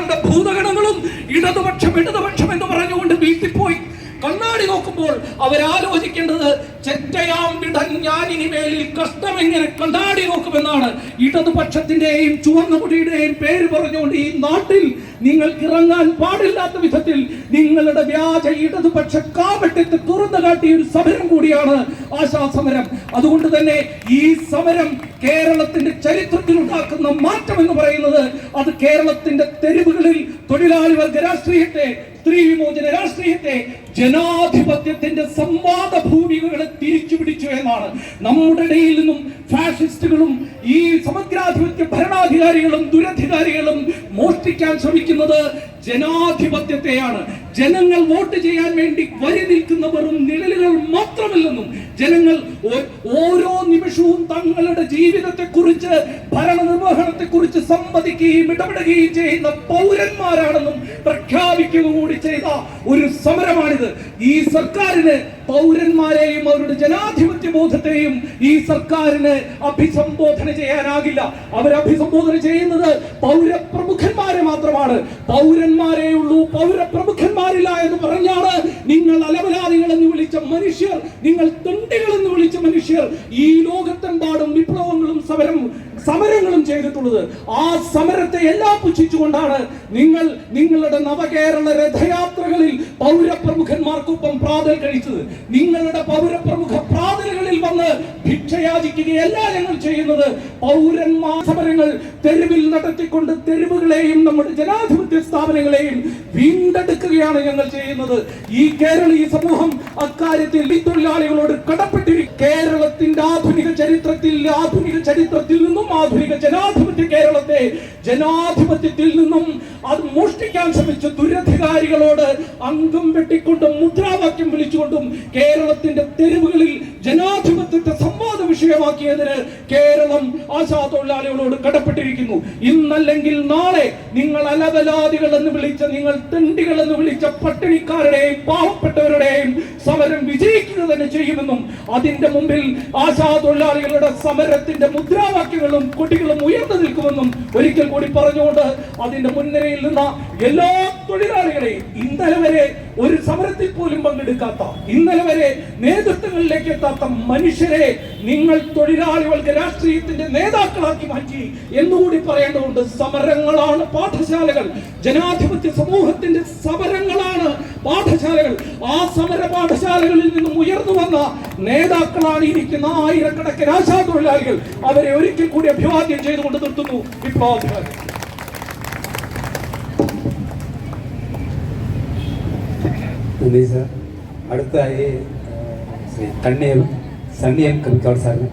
കണ്ട ഭൂതഗണങ്ങളും ഇടതുപക്ഷം എന്ന് പറഞ്ഞുകൊണ്ട് വീട്ടിൽ പോയി കണ്ണാടി നോക്കുമ്പോൾ അവരാലോചിക്കേണ്ടത് ചെറ്റയാം വിടൻ ഞാനിനി മേലിൽ കഷ്ടം എങ്ങനെ കണ്ണാടി നോക്കുമെന്നാണ്. ഇടതുപക്ഷത്തിന്റെയും ചുവന്ന മുടിയുടെയും പേര് പറഞ്ഞുകൊണ്ട് ഈ നാട്ടിൽ നിങ്ങൾക്ക് ഇറങ്ങാൻ പാടില്ലാത്ത വിധത്തിൽ നിങ്ങളുടെ വ്യാജ ഇടതുപക്ഷ കാപട്യത്തെ തുറന്നു കാട്ടിയ ഒരു സമരം കൂടിയാണ് ആശാസമരം. അതുകൊണ്ട് തന്നെ ഈ സമരം കേരളത്തിന്റെ ചരിത്രത്തിൽ ഉണ്ടാക്കുന്ന മാറ്റം എന്ന് പറയുന്നത് അത് കേരളത്തിന്റെ തെരുവുകളിൽ തൊഴിലാളി വർഗ രാഷ്ട്രീയത്തെ, സ്ത്രീ വിമോചന രാഷ്ട്രീയത്തെ, ജനാധിപത്യത്തിന്റെ സംവാദ ഭൂമികകളെ തിരിച്ചു പിടിച്ചു എന്നാണ്. നമ്മുടെ ഇടയിൽ നിന്നും ഫാഷിസ്റ്റുകളും ഈ സമഗ്രാധിപത്യ ഭരണാധികാരികളും ദുരധികാരികളും മോഷ്ടിക്കാൻ ശ്രമിക്കുന്നത് ജനാധിപത്യത്തെയാണ്. ജനങ്ങൾ വോട്ട് ചെയ്യാൻ വേണ്ടി വരി നിൽക്കുന്ന വെറും നിഴലുകൾ മാത്രമല്ലെന്നും ജനങ്ങൾ ഓരോ നിമിഷവും തങ്ങളുടെ ജീവിതത്തെക്കുറിച്ച് ഭരണനിർവഹണത്തെക്കുറിച്ച് സംവദിക്കുകയും ഇടപെടുകയും ചെയ്യുന്ന പൗരന്മാരാണെന്നും പ്രഖ്യാപിക്കുക കൂടി ചെയ്ത ഒരു സമരമാണിത്. ഈ സർക്കാരിന് പൗരന്മാരെയും അവരുടെ ജനാധിപത്യ ബോധത്തെയും ഈ സർക്കാരിന് അഭിസംബോധന ചെയ്യാനാകില്ല. അവരഭിസംബോധന ചെയ്യുന്നത് പൗരപ്രമുഖന്മാരെ മാത്രമാണ്. പൗരന്മാരെയുള്ളൂ, പൗരപ്രമുഖന്മാരില്ല എന്ന് പറഞ്ഞാണ് നിങ്ങൾ അലവലാദികൾ എന്ന് വിളിച്ച മനുഷ്യർ, നിങ്ങൾ തെണ്ടികൾ എന്ന് വിളിച്ച മനുഷ്യർ ഈ ലോകത്തെമ്പാടും വിപ്ലവങ്ങളും സമരങ്ങളും ചെയ്തിട്ടുള്ളത്. ആ സമരത്തെ എല്ലാം പുച്ഛിച്ചുകൊണ്ടാണ് നിങ്ങൾ നിങ്ങളുടെ നവകേരള രഥയാത്രകളിൽ പൗരപ്രമുഖന്മാർക്കൊപ്പം പ്രാതൽ കഴിച്ചത്. നിങ്ങളുടെ പൗരപ്രമുഖ പ്രാതലുകളിൽ വന്ന് ഭിക്ഷയാചിക്കുകയല്ല ഞങ്ങൾ ചെയ്യുന്നത്. പൗരന്മാർ സമരങ്ങൾ തെരുവിൽ നടത്തിക്കൊണ്ട് തെരുവുകളെയും നമ്മുടെ ജനാധിപത്യ സ്ഥാപനങ്ങളെയും വീണ്ടെടുക്കുകയാണ് ഞങ്ങൾ ചെയ്യുന്നത്. ഈ കേരളീയ സമൂഹം അക്കാര്യത്തിൽ ഈ തൊഴിലാളികളോട് കടപ്പെട്ടിരിക്കും. കേരളത്തിന്റെ ആധുനിക ചരിത്രത്തിൽ നിന്നും ആധുനിക ജനാധിപത്യ കേരളത്തെ ജനാധിപത്യത്തിൽ നിന്നും അത് മോഷ്ടിക്കാൻ ശ്രമിച്ച ദുരധികാരികളോട് അംഗം വെട്ടിക്കൊണ്ടും മുദ്രാവാക്യം വിളിച്ചുകൊണ്ടും കേരളത്തിന്റെ തെരുവുകളിൽ ജനാധിപത്യത്തെ സംവാദ വിഷയമാക്കിയതിന് കേരളം ആശാ തൊഴിലാളികളോട് കടപ്പെട്ടിരിക്കുന്നു. ഇന്നല്ലെങ്കിൽ നാളെ നിങ്ങൾ അലവലാദികൾ എന്ന് വിളിച്ച, നിങ്ങൾ തെണ്ടികൾ എന്ന് വിളിച്ച പട്ടിണിക്കാരുടെയും പാവപ്പെട്ടവരുടെയും സമരം വിജയിക്കുക തന്നെ ചെയ്യുമെന്നും അതിന്റെ മുമ്പിൽ ആശാ തൊഴിലാളികളുടെ സമരത്തിന്റെ മുദ്രാവാക്യങ്ങളും കൊടികളും ഉയർന്നു നിൽക്കുമെന്നും ഒരിക്കൽ കൂടി പറഞ്ഞുകൊണ്ട് അതിന്റെ മുൻനിരയിൽ നിന്ന എല്ലാ തൊഴിലാളികളെയും, ഇന്നലെ വരെ ഒരു സമരത്തിൽ പോലും പങ്കെടുക്കാത്ത, ഇന്നലെ വരെ നേതൃത്വങ്ങളിലേക്ക് എത്താത്ത മനുഷ്യരെ നിങ്ങൾ തൊഴിലാളികൾക്ക് രാഷ്ട്രീയത്തിന്റെ നേതാക്കളാക്കി മാറ്റി എന്നുകൂടി പറയേണ്ടതുണ്ട്. സമരങ്ങളാണ് പാഠശാലകൾ, ജനാധിപത്യ സമൂഹത്തിന്റെ സമരങ്ങളാണ് പാഠശാലകൾ. ആ സമര പാഠശാലകളിൽ നിന്നും ഉയർന്നു വന്ന നേതാക്കളാണ് ഇരിക്കുന്ന ആയിരക്കണക്കിന് ആശാ തൊഴിലാളികൾ. അവരെ ഒരിക്കൽ കൂടി അഭിവാദ്യം ചെയ്തുകൊണ്ട് നിർത്തുന്നു. വിപ്ലവാധികാരി. നന്ദി സാർ. അടുത്തായി ശ്രീ സണ്ണിയൻ കവിക്കാട് സാറിന്